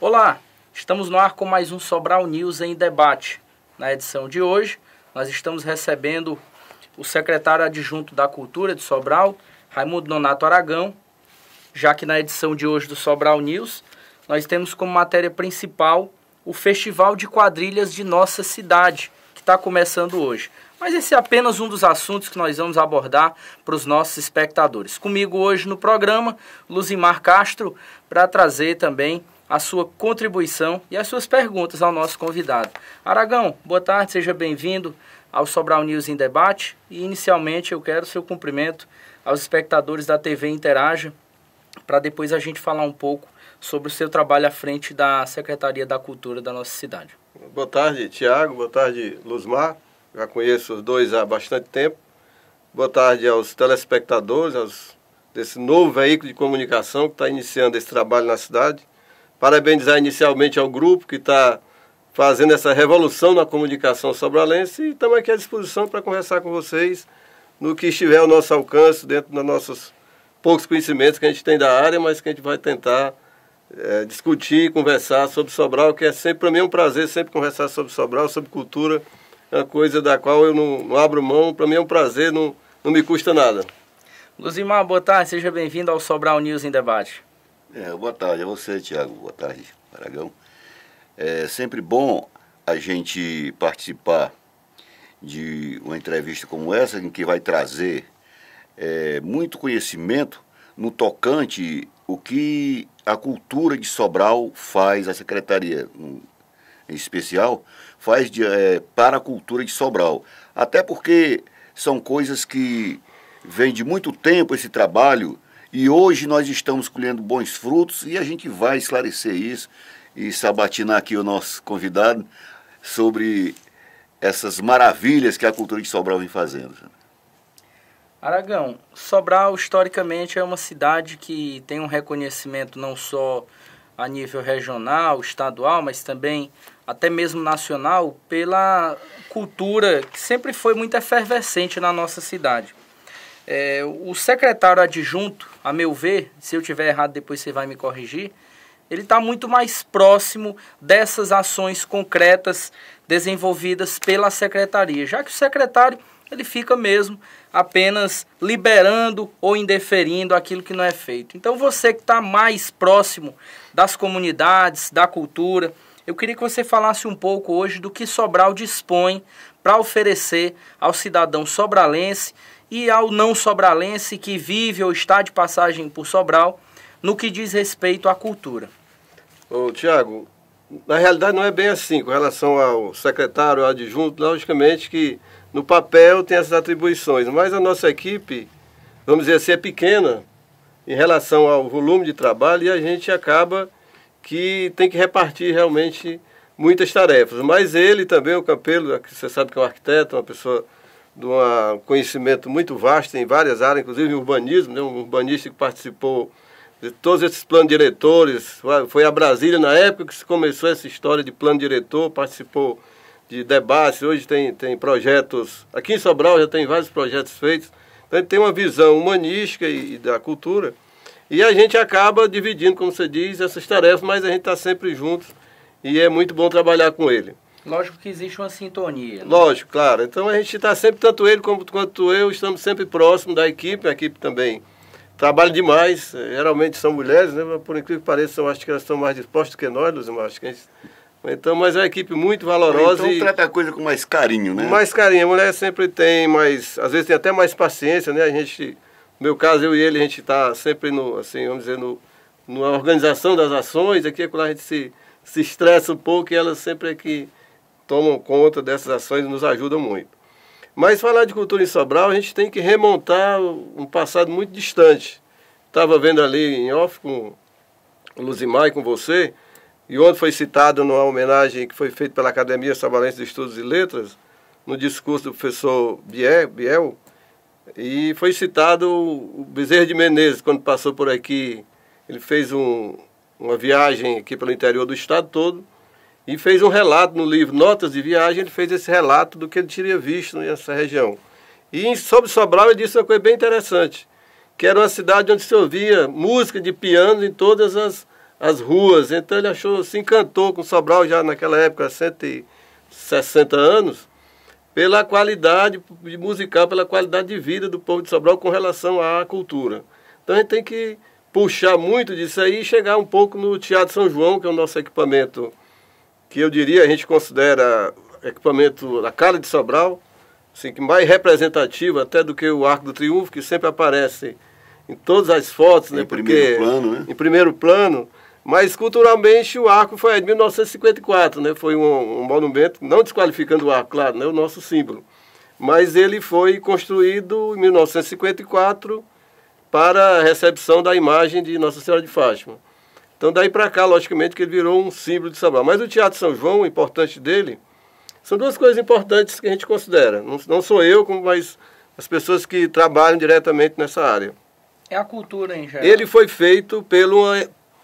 Olá, estamos no ar com mais um Sobral News em debate. Na edição de hoje, nós estamos recebendo o secretário adjunto da Cultura de Sobral, Raimundo Nonato Aragão, já que na edição de hoje do Sobral News, nós temos como matéria principal o Festival de Quadrilhas de nossa cidade, que está começando hoje. Mas esse é apenas um dos assuntos que nós vamos abordar para os nossos espectadores. Comigo hoje no programa, Luzimar Castro, para trazer também a sua contribuição e as suas perguntas ao nosso convidado. Aragão, boa tarde, seja bem-vindo ao Sobral News em Debate. E inicialmente eu quero seu cumprimento aos espectadores da TV Interaja, para depois a gente falar um pouco sobre o seu trabalho à frente da Secretaria da Cultura da nossa cidade. Boa tarde, Tiago. Boa tarde, Luzmar. Já conheço os dois há bastante tempo. Boa tarde aos telespectadores, desse novo veículo de comunicação que está iniciando esse trabalho na cidade. Parabenizar inicialmente ao grupo que está fazendo essa revolução na comunicação sobralense e estamos aqui à disposição para conversar com vocês no que estiver ao nosso alcance, dentro dos nossos poucos conhecimentos que a gente tem da área, mas que a gente vai tentar discutir, conversar sobre Sobral, que é sempre, para mim, um prazer sempre conversar sobre Sobral, sobre cultura, é uma coisa da qual eu não abro mão, para mim é um prazer, não me custa nada. Luzimar, boa tarde, seja bem-vindo ao Sobral News em Debate. Boa tarde a você, Tiago. Boa tarde, Aragão. É sempre bom a gente participar de uma entrevista como essa, em que vai trazer muito conhecimento no tocante o que a cultura de Sobral faz, a Secretaria em especial, faz para a cultura de Sobral. Até porque são coisas que vêm de muito tempo esse trabalho, e hoje nós estamos colhendo bons frutos e a gente vai esclarecer isso e sabatinar aqui o nosso convidado sobre essas maravilhas que a cultura de Sobral vem fazendo. Aragão, Sobral historicamente é uma cidade que tem um reconhecimento não só a nível regional, estadual, mas também até mesmo nacional, pela cultura que sempre foi muito efervescente na nossa cidade. O secretário adjunto, a meu ver, se eu estiver errado depois você vai me corrigir, ele está muito mais próximo dessas ações concretas desenvolvidas pela secretaria, já que o secretário ele fica mesmo apenas liberando ou indeferindo aquilo que não é feito. Então você que está mais próximo das comunidades, da cultura, eu queria que você falasse um pouco hoje do que Sobral dispõe para oferecer ao cidadão sobralense e ao não sobralense que vive ou está de passagem por Sobral, no que diz respeito à cultura. Tiago, na realidade não é bem assim, com relação ao secretário, ao adjunto, logicamente que no papel tem essas atribuições, mas a nossa equipe, vamos dizer assim, é pequena em relação ao volume de trabalho e a gente acaba que tem que repartir realmente muitas tarefas. Mas ele também, o Campelo, você sabe que é um arquiteto, uma pessoa de um conhecimento muito vasto em várias áreas, inclusive em urbanismo, né? Um urbanista que participou de todos esses planos diretores, foi a Brasília na época que se começou essa história de plano diretor, participou de debates, hoje tem projetos, aqui em Sobral já tem vários projetos feitos, então ele tem uma visão humanística e da cultura, e a gente acaba dividindo, como você diz, essas tarefas, mas a gente está sempre juntos e é muito bom trabalhar com ele. Lógico que existe uma sintonia, né? Lógico, claro. Então a gente está sempre, tanto ele quanto eu, estamos sempre próximos da equipe, a equipe também trabalha demais, geralmente são mulheres, né? Por incrível que pareça, eu acho que elas estão mais dispostas que nós, Luzimar, acho que a gente... Então, mas é uma equipe muito valorosa. Então trata a coisa com mais carinho, né? Mais carinho. A mulher sempre tem mais, às vezes tem até mais paciência, né? A gente, no meu caso, eu e ele, a gente está sempre assim, vamos dizer, na organização das ações. Aqui é quando a gente se estressa um pouco e elas sempre é que tomam conta dessas ações e nos ajudam muito. Mas falar de cultura em Sobral, a gente tem que remontar um passado muito distante. Estava vendo ali em off com o Luzimar e com você, e ontem foi citado numa homenagem que foi feita pela Academia Sobralense de Estudos e Letras, no discurso do professor Biel, e foi citado o Bezerra de Menezes, quando passou por aqui. Ele fez uma viagem aqui pelo interior do estado todo, e fez um relato no livro Notas de Viagem, ele fez esse relato do que ele tinha visto nessa região. E sobre Sobral ele disse uma coisa bem interessante, que era uma cidade onde se ouvia música de piano em todas as as ruas. Então ele se encantou com Sobral já naquela época, 160 anos, pela qualidade musical, pela qualidade de vida do povo de Sobral com relação à cultura. Então a gente tem que puxar muito disso aí e chegar um pouco no Teatro São João, que é o nosso equipamento, que eu diria, a gente considera equipamento da cara de Sobral, assim, que mais representativo até do que o Arco do Triunfo, que sempre aparece em todas as fotos, né? Em primeiro plano, né? Em primeiro plano. Mas culturalmente o arco foi de 1954, né? Foi um monumento, não desqualificando o arco, claro, né? O nosso símbolo. Mas ele foi construído em 1954 para a recepção da imagem de Nossa Senhora de Fátima. Então daí para cá, logicamente, que ele virou um símbolo de Sobral. Mas o Teatro São João, o importante dele, são duas coisas importantes que a gente considera. Não sou eu, mas as pessoas que trabalham diretamente nessa área. É a cultura em geral. Ele foi feito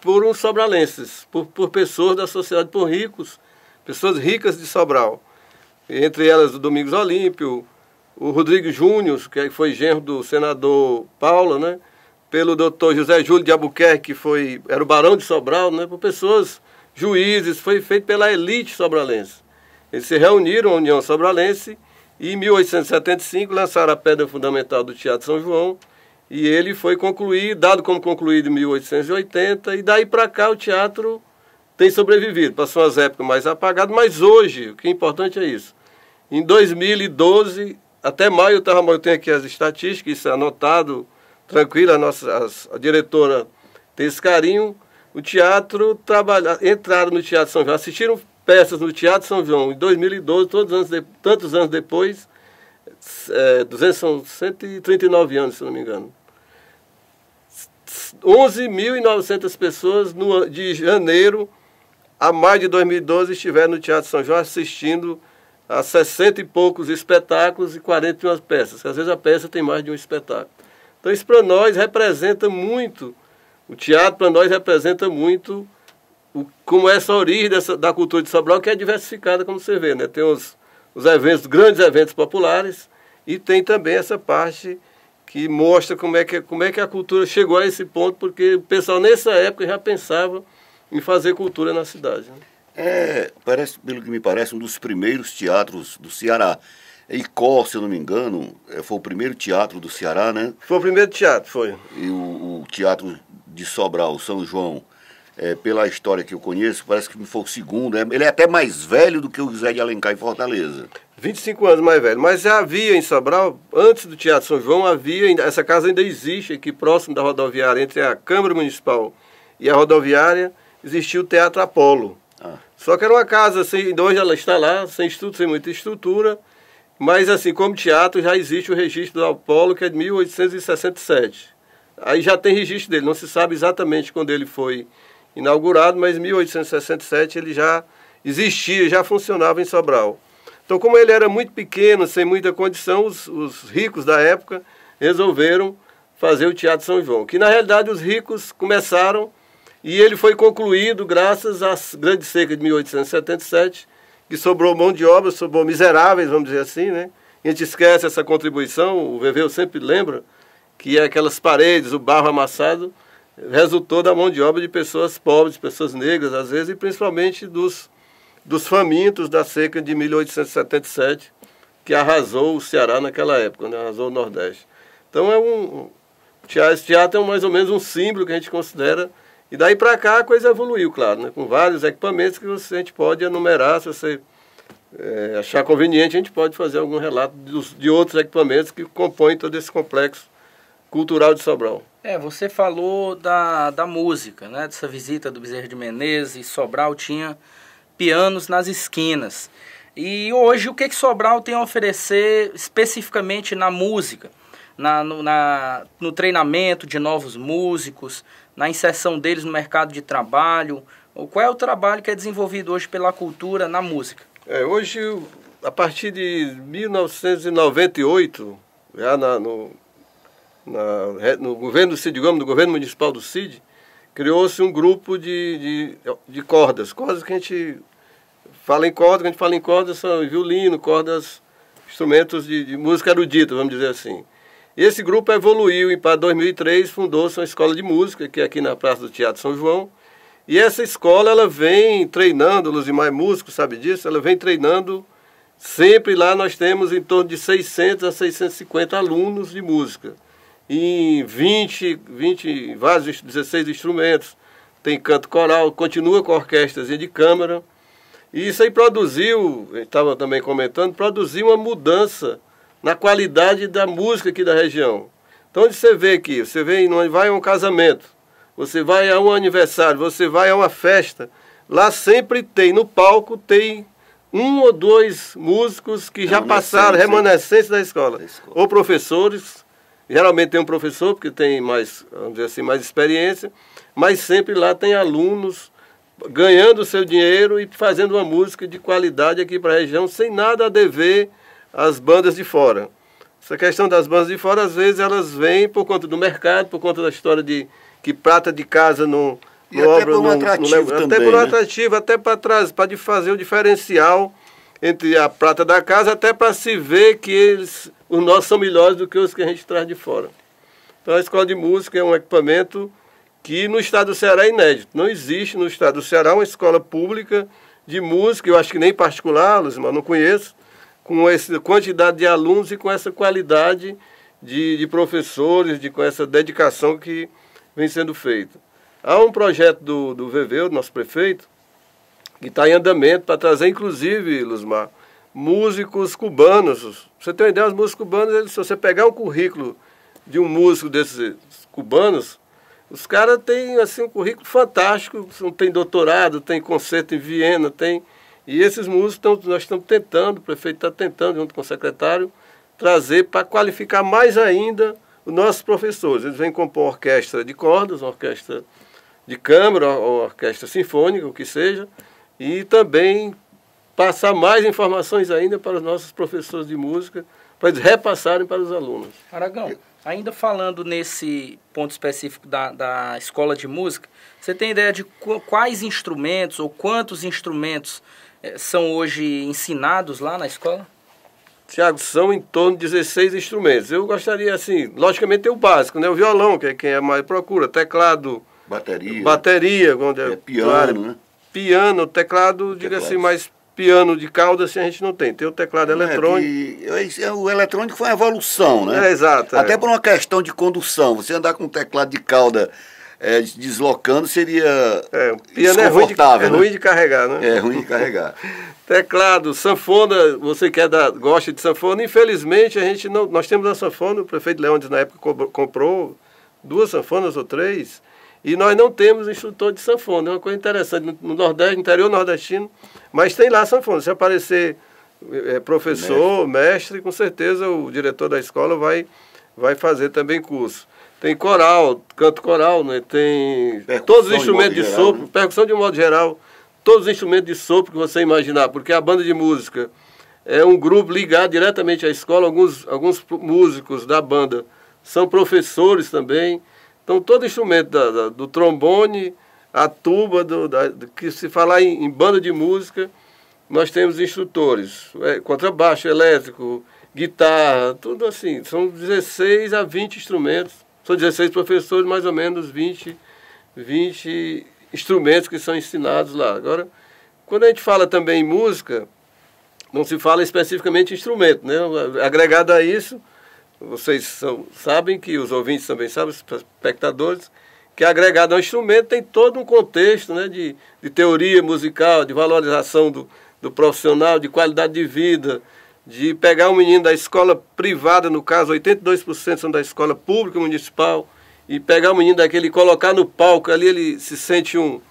por uns sobralenses, por pessoas da sociedade, por ricos, pessoas ricas de Sobral. Entre elas o Domingos Olímpio, o Rodrigo Júnior, que foi genro do senador Paula, né? Pelo doutor José Júlio de Albuquerque, que era o barão de Sobral, né? Por pessoas, juízes, foi feito pela elite sobralense. Eles se reuniram, a União Sobralense, e em 1875 lançaram a pedra fundamental do Teatro São João, e ele foi concluído, dado como concluído em 1880, e daí para cá o teatro tem sobrevivido. Passou umas épocas mais apagadas, mas hoje, o que é importante é isso. Em 2012, até maio, eu tenho aqui as estatísticas, isso é anotado, tranquilo, a diretora tem esse carinho. O teatro entraram no Teatro São João, assistiram peças no Teatro São João em 2012, tantos anos depois, são 139 anos, se não me engano. 11.900 pessoas de janeiro a maio de 2012 estiveram no Teatro São João assistindo a 60 e poucos espetáculos e 41 peças. Às vezes a peça tem mais de um espetáculo. Então isso para nós representa muito, o teatro para nós representa muito como essa origem da cultura de Sobral, que é diversificada, como você vê, né? Tem os eventos, grandes eventos populares, e tem também essa parte que mostra como é que a cultura chegou a esse ponto, porque o pessoal nessa época já pensava em fazer cultura na cidade, né? Pelo que me parece, um dos primeiros teatros do Ceará. Icó, se eu não me engano, foi o primeiro teatro do Ceará, né? Foi o primeiro teatro, foi. E o teatro de Sobral, São João, pela história que eu conheço, parece que foi o segundo. Ele é até mais velho do que o José de Alencar em Fortaleza. 25 anos mais velho. Mas já havia em Sobral, antes do Teatro São João, essa casa ainda existe aqui próximo da rodoviária, entre a Câmara Municipal e a rodoviária, existia o Teatro Apolo. Só que era uma casa, assim, hoje ela está lá, sem muita estrutura, mas assim, como teatro já existe o registro do Apolo, que é de 1867. Aí já tem registro dele, não se sabe exatamente quando ele foi inaugurado, mas em 1867 ele já existia, já funcionava em Sobral. Então, como ele era muito pequeno, sem muita condição, os ricos da época resolveram fazer o Teatro São João, que na realidade os ricos começaram e ele foi concluído graças às grandes secas de 1877, que sobrou mão de obra, sobrou miseráveis, vamos dizer assim, né? A gente esquece essa contribuição, o Veveu sempre lembra que aquelas paredes, o barro amassado, resultou da mão de obra de pessoas pobres, pessoas negras, às vezes, e principalmente dos famintos da seca de 1877, que arrasou o Ceará naquela época, né? Arrasou o Nordeste. Então, esse teatro é mais ou menos um símbolo que a gente considera. E daí para cá a coisa evoluiu, claro, né? Com vários equipamentos que a gente pode enumerar, se você achar conveniente, a gente pode fazer algum relato de outros equipamentos que compõem todo esse complexo cultural de Sobral. Você falou da música, né? Dessa visita do Bezerra de Menezes, Sobral tinha pianos nas esquinas. E hoje o que Sobral tem a oferecer especificamente na música? No treinamento de novos músicos, na inserção deles no mercado de trabalho? Qual é o trabalho que é desenvolvido hoje pela cultura na música? Hoje, a partir de 1998, já no governo do Cid Gomes, no governo municipal do Cid, criou-se um grupo de cordas que a gente fala em cordas, são violino, cordas, instrumentos de música erudita, vamos dizer assim. Esse grupo evoluiu e para 2003 fundou-se uma escola de música, que é aqui na Praça do Teatro São João, E essa escola, ela vem treinando, Luzimar é músico, sabe disso, ela vem treinando, sempre lá nós temos em torno de 600 a 650 alunos de música. Em 16 instrumentos, tem canto coral, continua com a orquestrazinha de câmara. E isso aí produziu, estava também comentando, produziu uma mudança na qualidade da música aqui da região. Então, onde você vê aqui, você vai a um casamento, você vai a um aniversário, você vai a uma festa, lá sempre tem, no palco, tem um ou dois músicos que já passaram, remanescentes da escola. Ou professores, geralmente tem um professor, porque tem mais, vamos dizer assim, mais experiência, mas sempre lá tem alunos ganhando o seu dinheiro e fazendo uma música de qualidade aqui para a região, sem nada a dever às bandas de fora. Essa questão das bandas de fora, às vezes, elas vêm por conta do mercado, por conta da história de que prata de casa não obra, até por um atrativo, até para fazer o diferencial entre a prata da casa, até para se ver que os nossos são melhores do que os que a gente traz de fora. Então, a escola de música é um equipamento que no estado do Ceará é inédito. Não existe no estado do Ceará uma escola pública de música, eu acho que nem particular, Luzimar, não conheço, com essa quantidade de alunos e com essa qualidade de professores, com essa dedicação que vem sendo feita. Há um projeto do VV, do nosso prefeito, que está em andamento para trazer, inclusive, Luzimar, músicos cubanos. Pra você ter uma ideia, os músicos cubanos, se você pegar um currículo de um músico desses cubanos, os caras têm assim, um currículo fantástico, tem doutorado, tem concerto em Viena, e esses músicos nós estamos tentando, o prefeito está tentando, junto com o secretário, trazer para qualificar mais ainda os nossos professores. Eles vêm compor uma orquestra de cordas, uma orquestra de câmara, ou orquestra sinfônica, o que seja, e também passar mais informações ainda para os nossos professores de música, para eles repassarem para os alunos. Aragão, ainda falando nesse ponto específico da escola de música, você tem ideia de quais instrumentos ou quantos instrumentos são hoje ensinados lá na escola? Tiago, são em torno de 16 instrumentos. Eu gostaria, assim, logicamente tem o básico, né? O violão, que é quem é mais procura, teclado, bateria piano, né? Piano, teclado, diga assim, mais piano de cauda, assim, a gente não tem. Tem o teclado eletrônico. O eletrônico foi uma evolução, né? Exato. Até por uma questão de condução. Você andar com um teclado de cauda deslocando seria piano desconfortável, é ruim de carregar, né? É ruim de carregar. Teclado, sanfona, você gosta de sanfona, infelizmente nós temos a sanfona, o prefeito Leônidas na época comprou 2 sanfonas ou 3, e nós não temos instrutor de sanfona. É uma coisa interessante, no Nordeste, no interior nordestino, mas tem lá sanfona. Se aparecer professor, mestre, com certeza o diretor da escola vai fazer também curso. Tem coral, canto coral, né? Tem todos os instrumentos de sopro, né? Percussão de um modo geral, todos os instrumentos de sopro que você imaginar, porque a banda de música é um grupo ligado diretamente à escola, alguns músicos da banda são professores também, então todo instrumento do trombone, a tuba, que se falar em banda de música, nós temos instrutores, contrabaixo, elétrico, guitarra, tudo assim, são 16 a 20 instrumentos. São 16 professores, mais ou menos 20 instrumentos que são ensinados lá. Agora, quando a gente fala também em música, não se fala especificamente em instrumento, né? Agregado a isso, vocês sabem que os ouvintes também sabem, os espectadores, que agregado ao instrumento tem todo um contexto, né, de teoria musical, de valorização do profissional, de qualidade de vida, de pegar um menino da escola privada, no caso 82% são da escola pública municipal, e pegar o menino daquele e colocar no palco, ali ele se sente um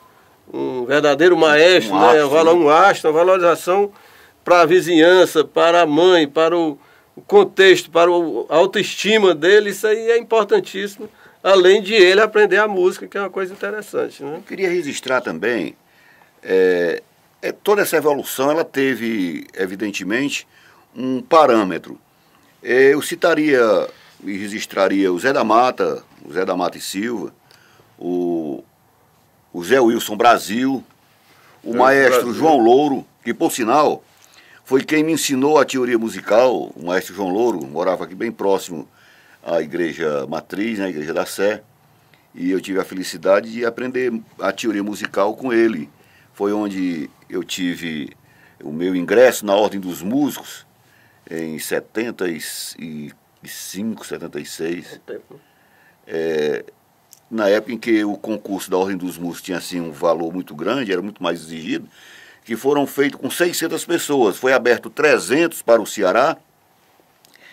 verdadeiro maestro, um astro, uma valorização para a vizinhança, para a mãe, para o contexto, para a autoestima dele. Isso aí é importantíssimo, além de ele aprender a música, que é uma coisa interessante, né? Eu queria registrar também, toda essa evolução, ela teve, evidentemente, um parâmetro. Eu citaria e registraria o Zé da Mata e Silva, o Zé Wilson Brasil, o maestro João Louro, que, por sinal, foi quem me ensinou a teoria musical. O maestro João Louro morava aqui bem próximo à igreja matriz, né, a igreja da Sé, e eu tive a felicidade de aprender a teoria musical com ele. Foi onde eu tive o meu ingresso na Ordem dos Músicos, em 75, 76. Na época em que o concurso da Ordem dos Músicos tinha assim, um valor muito grande, era muito mais exigido, que foram feitos com 600 pessoas. Foi aberto 300 para o Ceará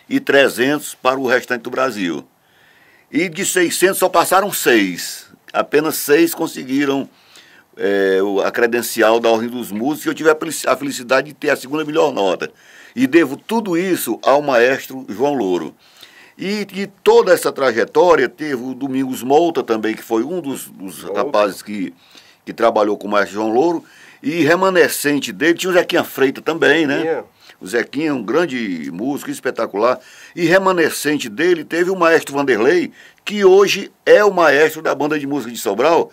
e 300 para o restante do Brasil. E de 600 só passaram 6. Apenas 6 conseguiram a credencial da Ordem dos Músicos, e eu tive a felicidade de ter a segunda melhor nota. E devo tudo isso ao maestro João Louro. E de toda essa trajetória, teve o Domingos Mouta também, que foi um dos rapazes que trabalhou com o maestro João Louro, e remanescente dele, tinha o Zequinha Freitas também, né? Yeah. O Zequinha é um grande músico, espetacular. E remanescente dele teve o maestro Vanderlei, que hoje é o maestro da banda de música de Sobral,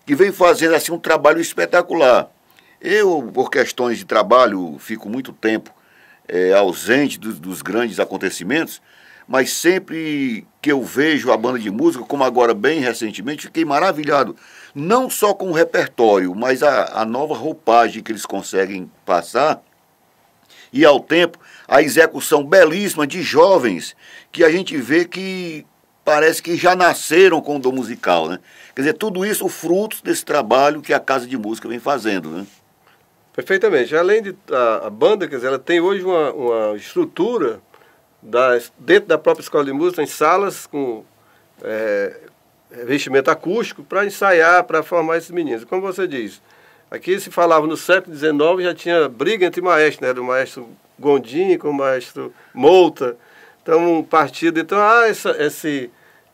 que vem fazendo assim um trabalho espetacular. Eu, por questões de trabalho, fico muito tempo ausente dos grandes acontecimentos, mas sempre que eu vejo a banda de música, como agora bem recentemente, fiquei maravilhado. Não só com o repertório, mas a nova roupagem que eles conseguem passar, e ao tempo a execução belíssima de jovens que a gente vê que parece que já nasceram com o dom musical, né? Quer dizer, tudo isso frutos desse trabalho que a Casa de Música vem fazendo, né? Perfeitamente. Além de a banda, quer dizer, ela tem hoje uma estrutura dentro da própria escola de música, em salas com revestimento acústico para ensaiar, para formar esses meninos. Como você diz, aqui se falava no século XIX, já tinha briga entre maestros, né? Era o maestro Gondim com o maestro Mouta. Então, um partido. Então,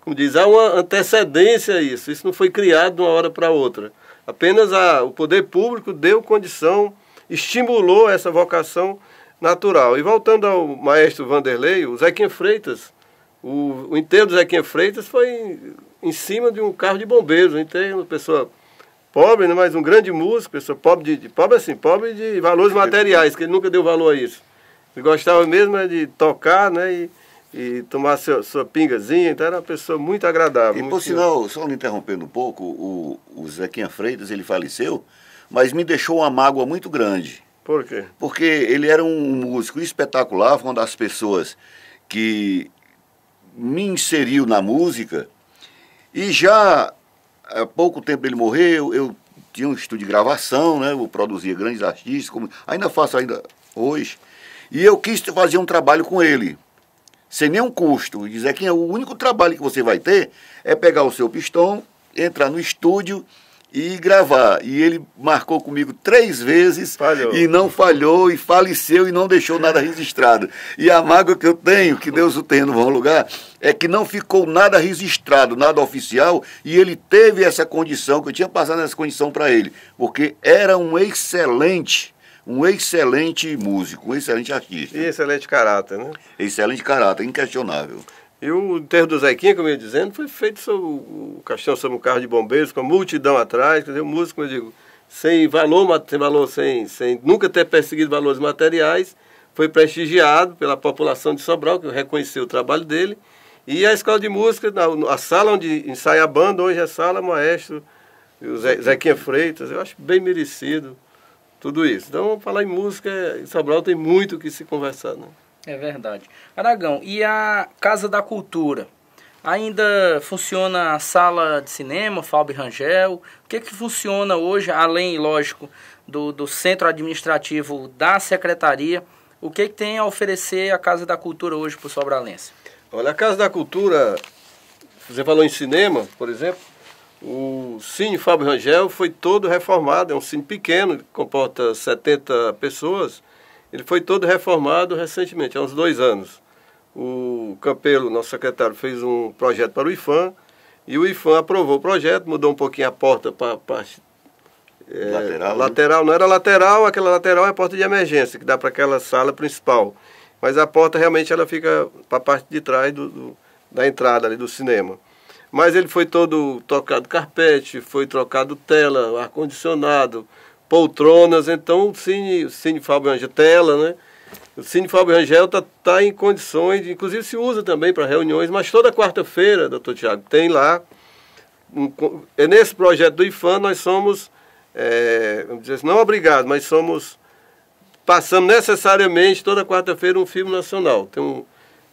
como diz, há uma antecedência a isso. Isso não foi criado de uma hora para outra. Apenas o poder público deu condição, estimulou essa vocação natural. E voltando ao maestro Vanderlei, o Zequinha Freitas, o enterro do Zequinha Freitas foi em cima de um carro de bombeiros, um enterro, uma pessoa pobre, né, mas um grande músico, pessoa pobre pobre de valores materiais, que ele nunca deu valor a isso. Ele gostava mesmo de tocar, né, e tomar sua pingazinha, então era uma pessoa muito agradável. E muito por sinal, só me interrompendo um pouco, o Zequinha Freitas, ele faleceu, mas me deixou uma mágoa muito grande. Por quê? Porque ele era um músico espetacular, foi uma das pessoas que me inseriu na música, e já há pouco tempo ele morreu, eu tinha um estúdio de gravação, né, eu produzia grandes artistas, ainda faço hoje, e eu quis fazer um trabalho com ele, sem nenhum custo. Dizer que o único trabalho que você vai ter é pegar o seu pistão, entrar no estúdio e gravar. E ele marcou comigo 3 vezes, e não falhou, e faleceu e não deixou nada registrado. E a mágoa que eu tenho, que Deus o tenha no bom lugar, é que não ficou nada registrado, nada oficial, e ele teve essa condição, que eu tinha passado essa condição para ele, porque era um excelente músico, um excelente artista. E excelente caráter, né? Excelente caráter, inquestionável. E o enterro do Zequinha, como eu ia dizendo, foi feito sobre o caixão sobre um carro de bombeiros, com a multidão atrás, quer dizer, um músico, como eu digo, sem nunca ter perseguido valores materiais, foi prestigiado pela população de Sobral, que reconheceu o trabalho dele, e a escola de música, a sala onde ensaia a banda, hoje é a sala maestro, o Zequinha Freitas, eu acho bem merecido tudo isso. Então, falar em música, em Sobral tem muito o que se conversar, né? É verdade. Aragão, e a Casa da Cultura? Ainda funciona a sala de cinema, Fábio Rangel? O que funciona hoje, além, lógico, do centro administrativo da secretaria? O que tem a oferecer a Casa da Cultura hoje para o sobralense? Olha, a Casa da Cultura, você falou em cinema, por exemplo, o Cine Fábio Rangel foi todo reformado, é um cine pequeno, que comporta 70 pessoas. Ele foi todo reformado recentemente, há uns 2 anos. O Campelo, nosso secretário, fez um projeto para o IFAM, e o IFAM aprovou o projeto, mudou um pouquinho a porta para a parte lateral. Né? Não era lateral, aquela lateral é a porta de emergência, que dá para aquela sala principal. Mas a porta realmente ela fica para a parte de trás da entrada ali do cinema. Mas ele foi todo trocado carpete, foi trocado tela, ar-condicionado, poltronas. Então o Cine Fábio Rangel, tela, né? O Cine Fábio Rangel tá em condições, inclusive se usa também para reuniões, mas toda quarta-feira, doutor Tiago, tem lá nesse projeto do IFAM nós somos, vamos dizer assim, não obrigados, mas passamos necessariamente toda quarta-feira um filme nacional. Tem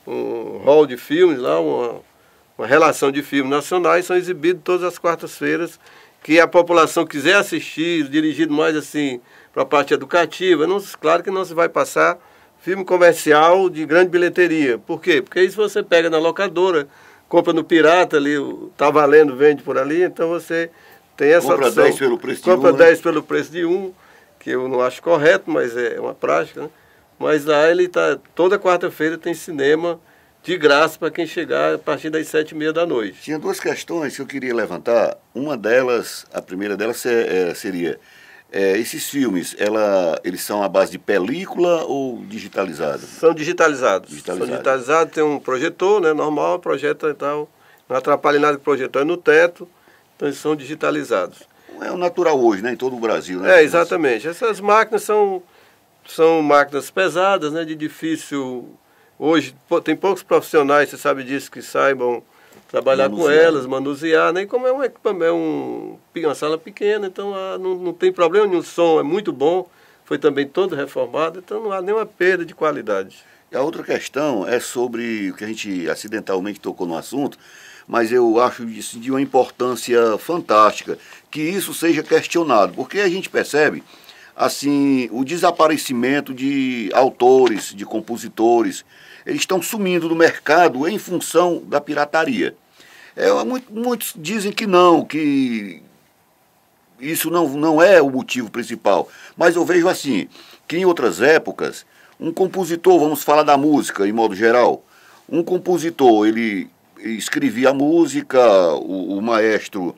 um hall de filmes lá, uma relação de filmes nacionais, são exibidos todas as quartas-feiras, que a população quiser assistir, dirigido mais assim para a parte educativa. Não, claro que não se vai passar filme comercial de grande bilheteria. Por quê? Porque isso você pega na locadora, compra no pirata ali, tá valendo, vende por ali, então você tem essa compra opção. 10 pelo preço de um. Compra 10 pelo preço de um, que eu não acho correto, mas é uma prática, né? Mas lá ele tá, toda quarta-feira tem cinema de graça para quem chegar a partir das 7h30 da noite. Tinha duas questões que eu queria levantar. Uma delas, a primeira delas seria, esses filmes, eles são à base de película ou digitalizados? São digitalizados. São digitalizados, tem um projetor, né, normal, projeta e tal. Não atrapalha nada que o projetor é no teto, então eles são digitalizados. É o natural hoje, né, em todo o Brasil, né? Exatamente. Essas máquinas são máquinas pesadas, né, de difícil... Hoje tem poucos profissionais, você sabe disso, que saibam trabalhar com elas, manusear, né? E como é um equipamento, uma sala pequena, então não tem problema nenhum, o som é muito bom, foi também todo reformado, então não há nenhuma perda de qualidade. E a outra questão é sobre o que a gente acidentalmente tocou no assunto, mas eu acho isso de uma importância fantástica, que isso seja questionado, porque a gente percebe assim o desaparecimento de autores, de compositores. Eles estão sumindo do mercado em função da pirataria. Muitos dizem que não, que isso não é o motivo principal. Mas eu vejo assim, que em outras épocas, um compositor, vamos falar da música em modo geral, um compositor, ele escrevia a música, o maestro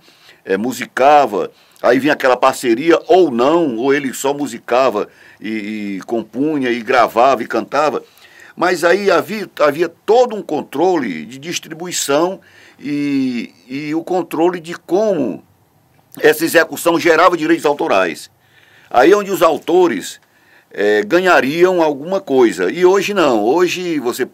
musicava, aí vinha aquela parceria, ou não, ou ele só musicava e compunha e gravava e cantava. Mas aí havia todo um controle de distribuição e o controle de como essa execução gerava direitos autorais. Aí é onde os autores ganhariam alguma coisa. E hoje não. Hoje você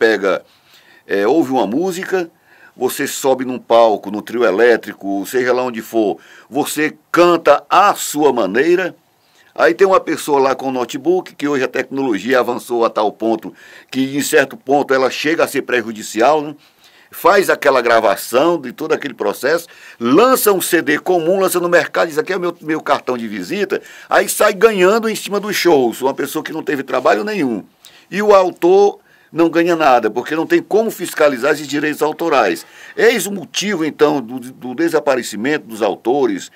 ouve uma música, você sobe num palco, no trio elétrico, seja lá onde for, você canta à sua maneira. Aí tem uma pessoa lá com o notebook, que hoje a tecnologia avançou a tal ponto que, em certo ponto, ela chega a ser prejudicial, né? Faz aquela gravação de todo aquele processo, lança um CD comum, lança no mercado, diz aqui é o meu cartão de visita, aí sai ganhando em cima dos shows, uma pessoa que não teve trabalho nenhum. E o autor não ganha nada, porque não tem como fiscalizar esses direitos autorais. Eis o motivo, então, do desaparecimento dos autores.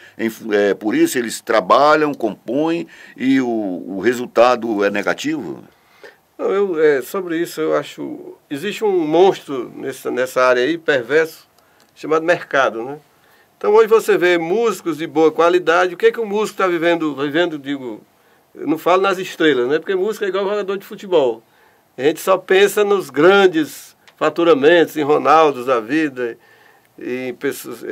Por isso eles trabalham, compõem e o resultado é negativo? Não, sobre isso eu acho... Existe um monstro nessa área aí, perverso, chamado mercado, né? Então hoje você vê músicos de boa qualidade. O que o músico está vivendo, digo... Eu não falo nas estrelas, né? Porque música é igual jogador de futebol. A gente só pensa nos grandes faturamentos, em Ronaldos da vida, em pessoas,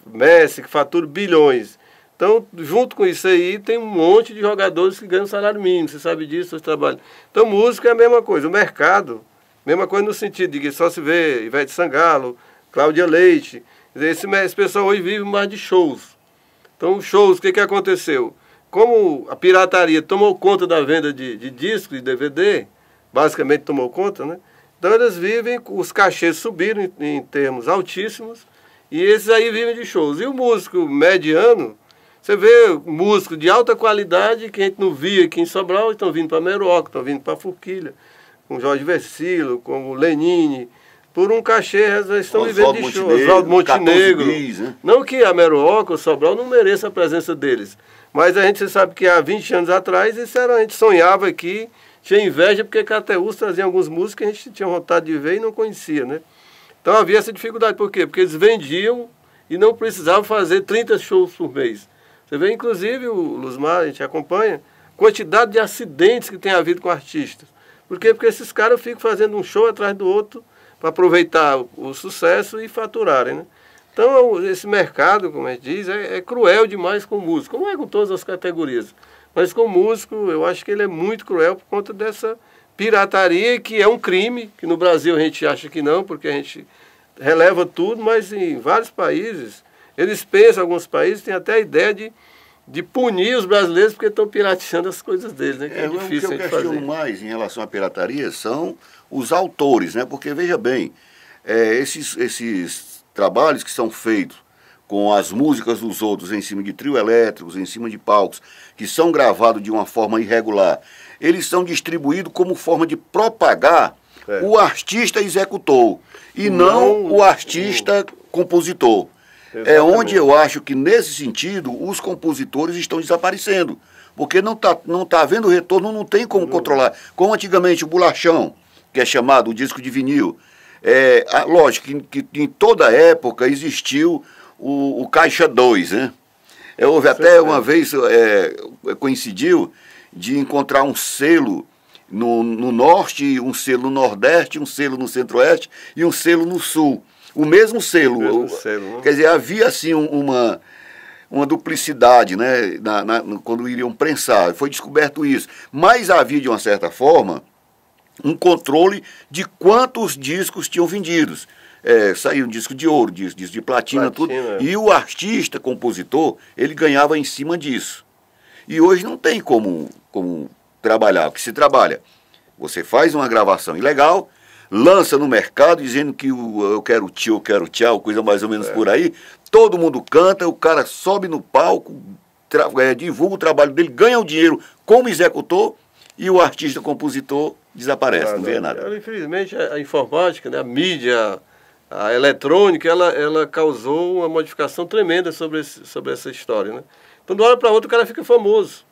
Messi, que faturam bilhões. Então, junto com isso aí, tem um monte de jogadores que ganham salário mínimo, você sabe disso, seus trabalhos. Então, música é a mesma coisa, o mercado, mesma coisa no sentido de que só se vê Ivete Sangalo, Cláudia Leite. Esse pessoal hoje vive mais de shows. Então, shows, o que aconteceu? Como a pirataria tomou conta da venda de discos e DVD, basicamente tomou conta, né? Então eles vivem, os cachês subiram em termos altíssimos, e esses aí vivem de shows. E o músico mediano, você vê músicos de alta qualidade que a gente não via aqui em Sobral, estão vindo para Meroca, estão vindo para Forquilha, com Jorge Versilo, como Lenine, por um cachê, eles estão vivendo de shows. Oswaldo Montenegro. Né? Não que a Meroca ou Sobral não mereça a presença deles, mas a gente sabe que há 20 anos atrás, a gente sonhava aqui, tinha inveja porque Cateús trazia alguns músicos que a gente tinha vontade de ver e não conhecia, né? Então havia essa dificuldade. Por quê? Porque eles vendiam e não precisavam fazer 30 shows por mês. Você vê, inclusive, o Luzmar, a gente acompanha, quantidade de acidentes que tem havido com artistas. Por quê? Porque esses caras ficam fazendo um show atrás do outro para aproveitar o sucesso e faturarem, né? Então, esse mercado, como a gente diz, é cruel demais com o músico. Como é com todas as categorias. Mas com o músico, eu acho que ele é muito cruel por conta dessa pirataria, que é um crime, que no Brasil a gente acha que não, porque a gente releva tudo, mas em vários países Eles pensam, alguns países têm até a ideia de punir os brasileiros porque estão pirateando as coisas deles, né? Que é difícil o que de eu fazer. questiono mais em relação à pirataria são os autores, né? Porque, veja bem, esses trabalhos que são feitos com as músicas dos outros em cima de trio elétricos, em cima de palcos, que são gravados de uma forma irregular, eles são distribuídos como forma de propagar o artista executor e não o artista compositor. Exatamente. É onde eu acho que, nesse sentido, os compositores estão desaparecendo. Porque não tá havendo retorno, não tem como controlar. Como antigamente o bolachão, que é chamado o disco de vinil. Lógico que em toda época existiu o Caixa 2, né? Houve até uma vez, coincidiu de encontrar um selo no Norte, um selo no Nordeste, um selo no Centro-Oeste e um selo no Sul. O mesmo selo. Né? Quer dizer, havia assim uma duplicidade, né, quando iriam prensar. Foi descoberto isso. Mas havia, de uma certa forma, um controle de quantos discos tinham vendidos. Saiu um disco de ouro, disco de platina, tudo. E o artista, compositor, ele ganhava em cima disso. E hoje não tem como trabalhar. O que se trabalha? Você faz uma gravação ilegal, lança no mercado dizendo que eu quero tio, eu quero tchau, coisa mais ou menos por aí. Todo mundo canta, o cara sobe no palco, divulga o trabalho dele, ganha o dinheiro como executor e o artista compositor desaparece, não vê nada. Infelizmente, a informática, né, a mídia, a eletrônica, ela causou uma modificação tremenda sobre essa história. Né? Então, de uma hora para outra, o cara fica famoso.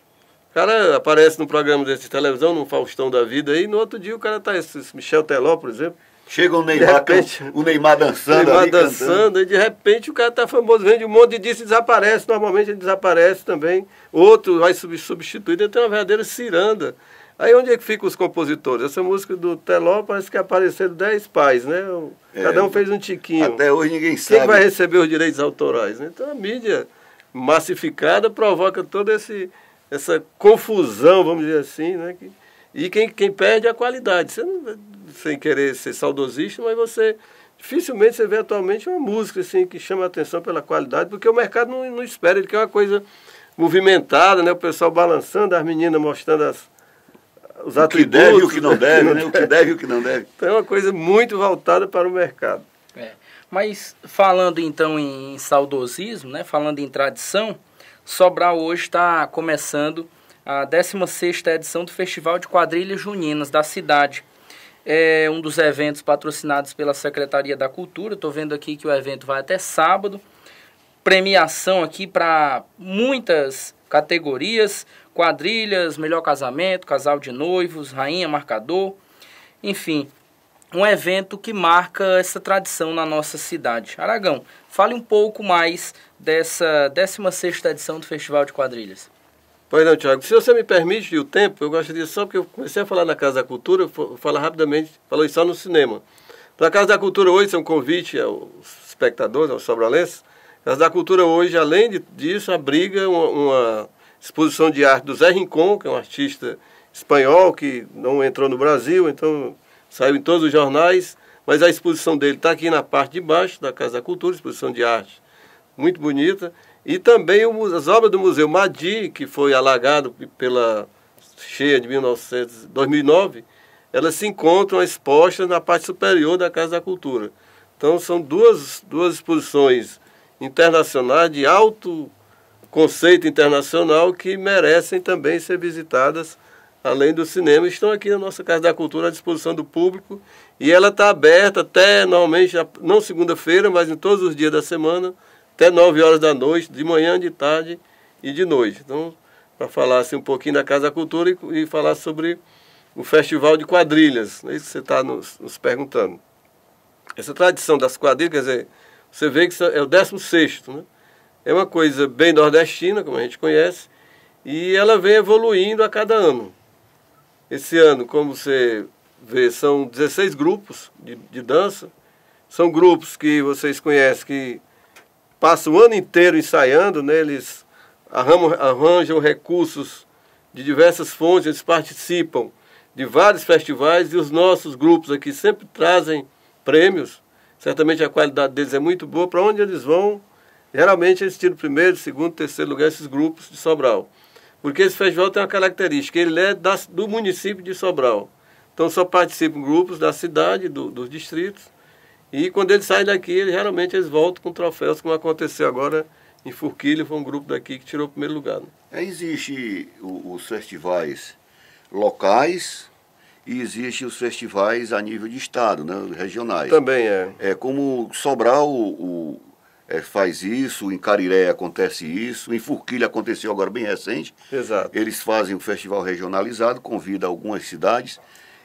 O cara aparece num programa desse de televisão, num Faustão da vida aí, e no outro dia o cara tá, esse Michel Teló, por exemplo. Chega o Neymar dançando. E de repente o cara tá famoso, vende um monte de disco e desaparece. Normalmente ele desaparece também. Outro vai substituído, ele tem uma verdadeira ciranda. Aí onde é que ficam os compositores? Essa música do Teló parece que apareceram 10 pais, né? Cada um fez um tiquinho. Até hoje ninguém sabe. Quem vai receber os direitos autorais? Né? Então a mídia massificada provoca toda essa confusão, vamos dizer assim, né? E quem perde é a qualidade. Você não, sem querer ser saudosista, mas dificilmente você vê atualmente uma música assim, que chama a atenção pela qualidade, porque o mercado não espera, ele quer uma coisa movimentada, né? O pessoal balançando, as meninas mostrando os atributos. O que deve e o que não deve, né? O que deve e o que não deve. Então é uma coisa muito voltada para o mercado. Mas falando então em saudosismo, né? Falando em tradição, Sobral hoje está começando a 16ª edição do Festival de Quadrilhas Juninas da cidade. É um dos eventos patrocinados pela Secretaria da Cultura. Estou vendo aqui que o evento vai até sábado. Premiação aqui para muitas categorias. Quadrilhas, melhor casamento, casal de noivos, rainha, marcador. Enfim, um evento que marca essa tradição na nossa cidade. Aragão, fale um pouco mais dessa 16ª edição do Festival de Quadrilhas. Pois não, Tiago. Se você me permite o tempo, eu gostaria só, porque eu comecei a falar na Casa da Cultura, vou falar rapidamente, falou isso só no cinema. Então, a Casa da Cultura hoje, é um convite aos espectadores, aos sobralenses. A Casa da Cultura hoje, além disso, abriga uma exposição de arte do Zé Rincon, que é um artista espanhol que não entrou no Brasil, então saiu em todos os jornais, mas a exposição dele está aqui na parte de baixo da Casa da Cultura, exposição de arte muito bonita. E também as obras do Museu Madi, que foi alagado pela cheia de 2009, elas se encontram expostas na parte superior da Casa da Cultura. Então são duas exposições internacionais de alto conceito internacional que merecem também ser visitadas além do cinema. Estão aqui na nossa Casa da Cultura à disposição do público e ela está aberta até, normalmente, não segunda-feira, mas em todos os dias da semana, até 9 horas da noite, de manhã, de tarde e de noite. Então, para falar assim, um pouquinho da Casa da Cultura e falar sobre o Festival de Quadrilhas, é isso que você está nos perguntando. Essa tradição das quadrilhas, quer dizer, você vê que é o 16º, né? É uma coisa bem nordestina, como a gente conhece, e ela vem evoluindo a cada ano. Esse ano, como você vê, são 16 grupos de dança. São grupos que vocês conhecem que passam o ano inteiro ensaiando, né? Eles arranjam recursos de diversas fontes, eles participam de vários festivais e os nossos grupos aqui sempre trazem prêmios. Certamente a qualidade deles é muito boa. Para onde eles vão, Geralmente eles tiram primeiro, segundo, terceiro lugar esses grupos de Sobral. Porque esse festival tem uma característica, ele é do município de Sobral. Então só participam grupos da cidade, dos distritos. E quando eles saem daqui, geralmente eles voltam com troféus, como aconteceu agora em Forquilha, foi um grupo daqui que tirou o primeiro lugar. Né? Existe os festivais locais e existe os festivais a nível de estado, né, regionais. Também é. Como Sobral faz isso, em Cariré acontece isso, em Forquilha aconteceu agora bem recente. Exato. Eles fazem um festival regionalizado, convidam algumas cidades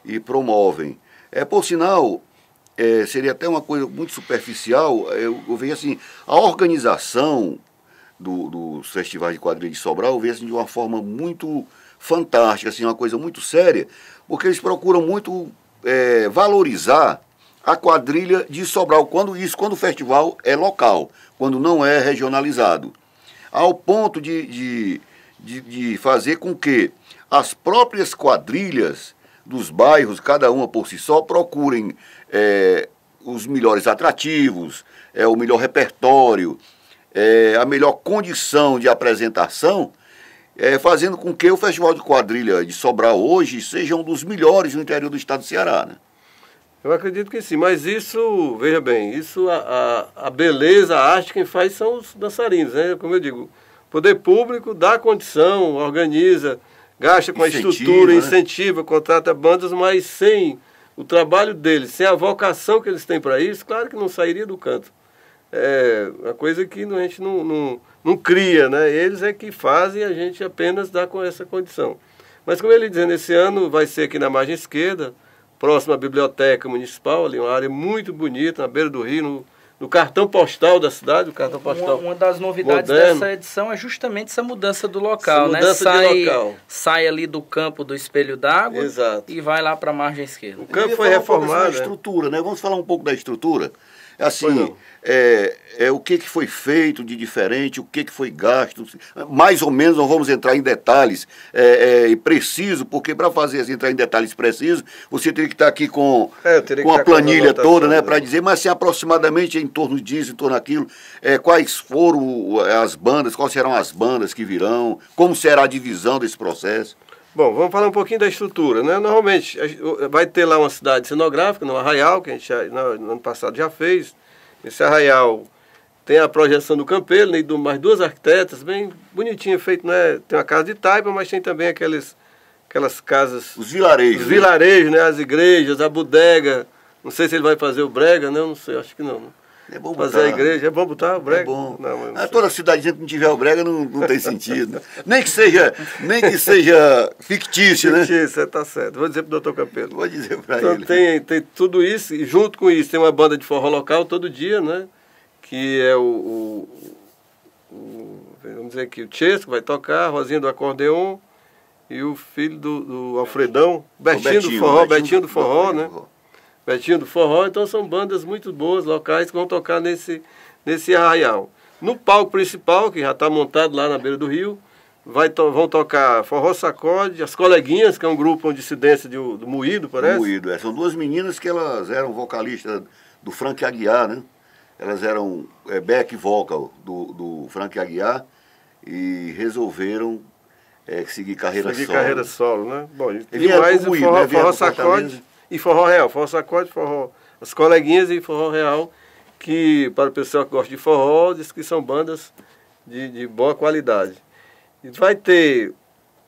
e promovem. Por sinal, seria até uma coisa muito superficial, eu vejo assim, a organização dos festivais de quadrilha de Sobral, eu vejo assim, de uma forma muito fantástica, assim, uma coisa muito séria, porque eles procuram muito valorizar a quadrilha de Sobral, quando o festival é local, quando não é regionalizado, ao ponto de fazer com que as próprias quadrilhas dos bairros, cada uma por si só, procurem os melhores atrativos, o melhor repertório, a melhor condição de apresentação, fazendo com que o Festival de Quadrilha de Sobral hoje seja um dos melhores no interior do estado do Ceará, né? Eu acredito que sim, mas isso, veja bem, isso a beleza, a arte, quem faz são os dançarinos, né? Como eu digo, o poder público dá condição, organiza, gasta com a estrutura, né? Incentiva, contrata bandas, mas sem o trabalho deles, sem a vocação que eles têm para isso, claro que não sairia do canto. É uma coisa que a gente não cria, né? Eles é que fazem, a gente apenas dá com essa condição. Mas como ele dizendo, esse ano vai ser aqui na margem esquerda, próximo à Biblioteca Municipal, ali uma área muito bonita, na beira do rio, no cartão postal da cidade, o cartão postal Uma das novidades moderno. Dessa edição é justamente essa mudança do local, essa mudança né? de local. Sai ali do campo do Espelho d'Água e vai lá para a margem esquerda. O campo foi reformado. Estrutura, né? Vamos falar um pouco da estrutura. Assim, o que foi feito de diferente, o que foi gasto, mais ou menos, não vamos entrar em detalhes preciso, porque para entrar em detalhes precisos, você teria que estar aqui com a planilha toda, né, para dizer, mas assim, aproximadamente em torno disso, em torno daquilo, quais foram as bandas, quais serão as bandas que virão, como será a divisão desse processo. Bom, vamos falar um pouquinho da estrutura, né? Normalmente vai ter lá uma cidade cenográfica, no Arraial, que a gente no ano passado já fez. Esse Arraial tem a projeção do Campeiro, né? Mais duas arquitetas, bem bonitinho feito, né? Tem uma casa de taipa, mas tem também aquelas casas... Os vilarejos. Os vilarejos, né? As igrejas, a bodega. Não sei se ele vai fazer o brega, né? Eu não sei, acho que não, né? É bom fazer a igreja, é bom botar o brega? É bom. Não, toda cidadezinha que não tiver o brega não tem sentido. Nem que seja fictício, né? Fictício, tá certo. Vou dizer pro doutor Campeiro. Vou dizer para então, ele. Tem tudo isso, e junto com isso tem uma banda de forró local todo dia, né? Que é vamos dizer aqui, o Chesco vai tocar, a Rosinha do acordeon e o filho do Alfredão, Betinho do Forró, né? Betinho do Forró, então são bandas muito boas, locais, que vão tocar nesse arraial. No palco principal, que já está montado lá na beira do rio, vão tocar Forró Sacode, as Coleguinhas, que é um grupo de dissidência do Moído, parece? Moído, são duas meninas que elas eram vocalistas do Frank Aguiar, né? Elas eram back vocal do Frank Aguiar e resolveram seguir carreira solo. Carreira solo, né? Bom, e mais Forró Sacode e Forró Real. Forró Sacode, Forró as Coleguinhas e Forró Real, que para o pessoal que gosta de forró, diz que são bandas de boa qualidade. E vai ter,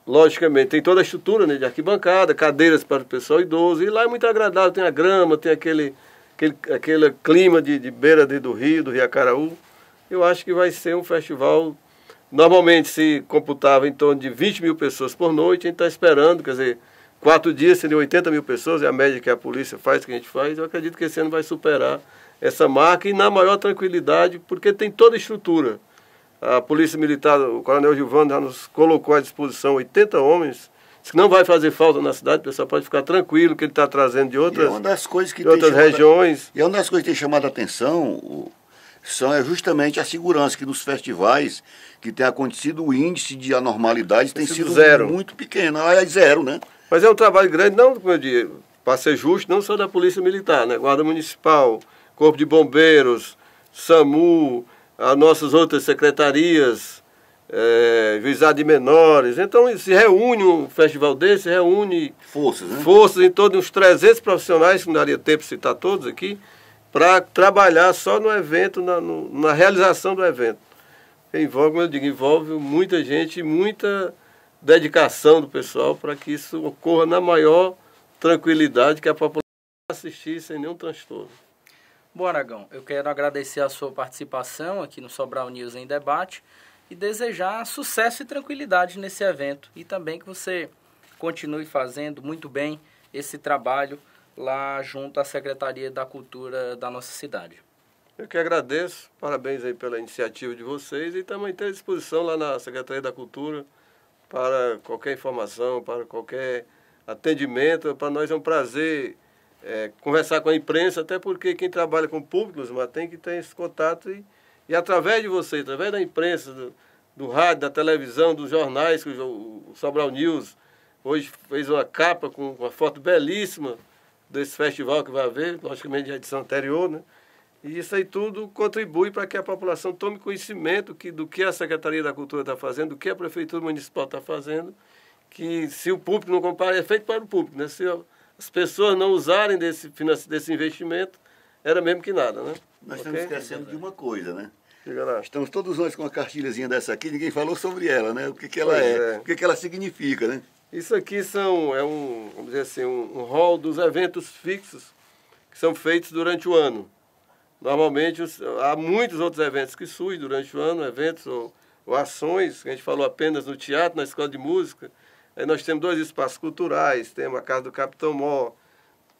logicamente, tem toda a estrutura, né, de arquibancada, cadeiras para o pessoal idoso, e lá é muito agradável, tem a grama, tem aquele clima de beira do rio Acaraú. Eu acho que vai ser um festival, normalmente se computava em torno de 20 mil pessoas por noite, a gente está esperando, quer dizer, 4 dias seriam 80 mil pessoas, é a média que a polícia faz, que a gente faz. Eu acredito que esse ano vai superar essa marca e na maior tranquilidade, porque tem toda a estrutura. A Polícia Militar, o Coronel Gilvando já nos colocou à disposição 80 homens, que não vai fazer falta na cidade, o pessoal pode ficar tranquilo, que ele está trazendo de outras, regiões. E uma das coisas que tem chamado a atenção é justamente a segurança, que nos festivais que tem acontecido o índice de anormalidade tem sido muito pequeno, é zero, né? Mas é um trabalho grande, não, como eu digo, para ser justo, não só da Polícia Militar, né? Guarda Municipal, Corpo de Bombeiros, SAMU, as nossas outras secretarias, juizado de menores. Então se reúne um festival desse, se reúne forças, né? Forças em torno de uns 300 profissionais, que não daria tempo de citar todos aqui, para trabalhar só no evento, na realização do evento. Envolve, como eu digo, envolve muita gente, muita dedicação do pessoal para que isso ocorra na maior tranquilidade, que a população assistir sem nenhum transtorno. Bom, Aragão, eu quero agradecer a sua participação aqui no Sobral News em Debate e desejar sucesso e tranquilidade nesse evento e também que você continue fazendo muito bem esse trabalho lá junto à Secretaria da Cultura da nossa cidade. Eu que agradeço, parabéns aí pela iniciativa de vocês e também estou à disposição lá na Secretaria da Cultura para qualquer informação, para qualquer atendimento. Para nós é um prazer conversar com a imprensa, até porque quem trabalha com públicos, mas tem que ter esse contato e através de vocês, através da imprensa, do rádio, da televisão, dos jornais, que o Sobral News hoje fez uma capa com uma foto belíssima desse festival que vai haver, logicamente de edição anterior, né? E isso aí tudo contribui para que a população tome conhecimento do que a Secretaria da Cultura está fazendo, do que a Prefeitura Municipal está fazendo, que se o público não compara, é feito para o público, né? Se as pessoas não usarem desse investimento, era mesmo que nada, né? Nós estamos esquecendo de uma coisa, né? Chega lá. Estamos todos nós com uma cartilhazinha dessa aqui, ninguém falou sobre ela, né? O que ela é, o que ela significa, né? Isso aqui vamos dizer assim, um rol dos eventos fixos que são feitos durante o ano. Normalmente há muitos outros eventos que surgem durante o ano, eventos ou ações, que a gente falou apenas no teatro, na escola de música. Aí nós temos 2 espaços culturais, temos a Casa do Capitão Mó,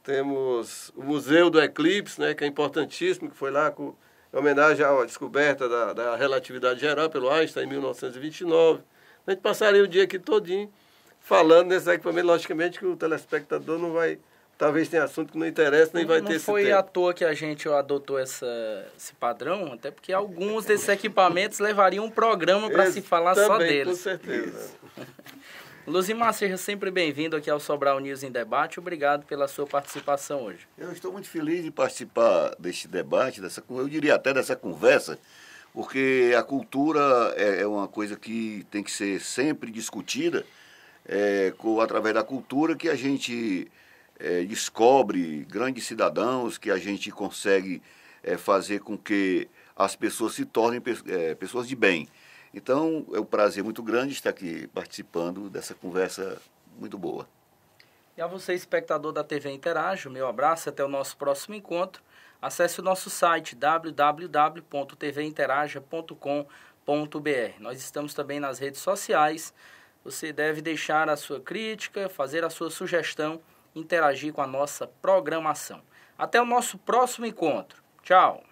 temos o Museu do Eclipse, né, que é importantíssimo, que foi lá em homenagem à descoberta da relatividade geral pelo Einstein em 1929. A gente passaria o dia aqui todinho falando nesse equipamento, logicamente que o telespectador não vai... Talvez tenha assunto que não interessa, nem vai ter esse tempo. Não foi à toa que a gente adotou esse padrão, até porque alguns desses equipamentos levariam um programa para se falar só deles. Com certeza. Luzimar, seja sempre bem-vindo aqui ao Sobral News em Debate. Obrigado pela sua participação hoje. Eu estou muito feliz de participar deste debate, eu diria até dessa conversa, porque a cultura é uma coisa que tem que ser sempre discutida, através da cultura que a gente... descobre grandes cidadãos, que a gente consegue fazer com que as pessoas se tornem pessoas de bem. Então, é um prazer muito grande estar aqui participando dessa conversa muito boa. E a você, espectador da TV Interage, o meu abraço, até o nosso próximo encontro. Acesse o nosso site www.tvinteraja.com.br. Nós estamos também nas redes sociais. Você deve deixar a sua crítica, fazer a sua sugestão, interagir com a nossa programação. Até o nosso próximo encontro. Tchau!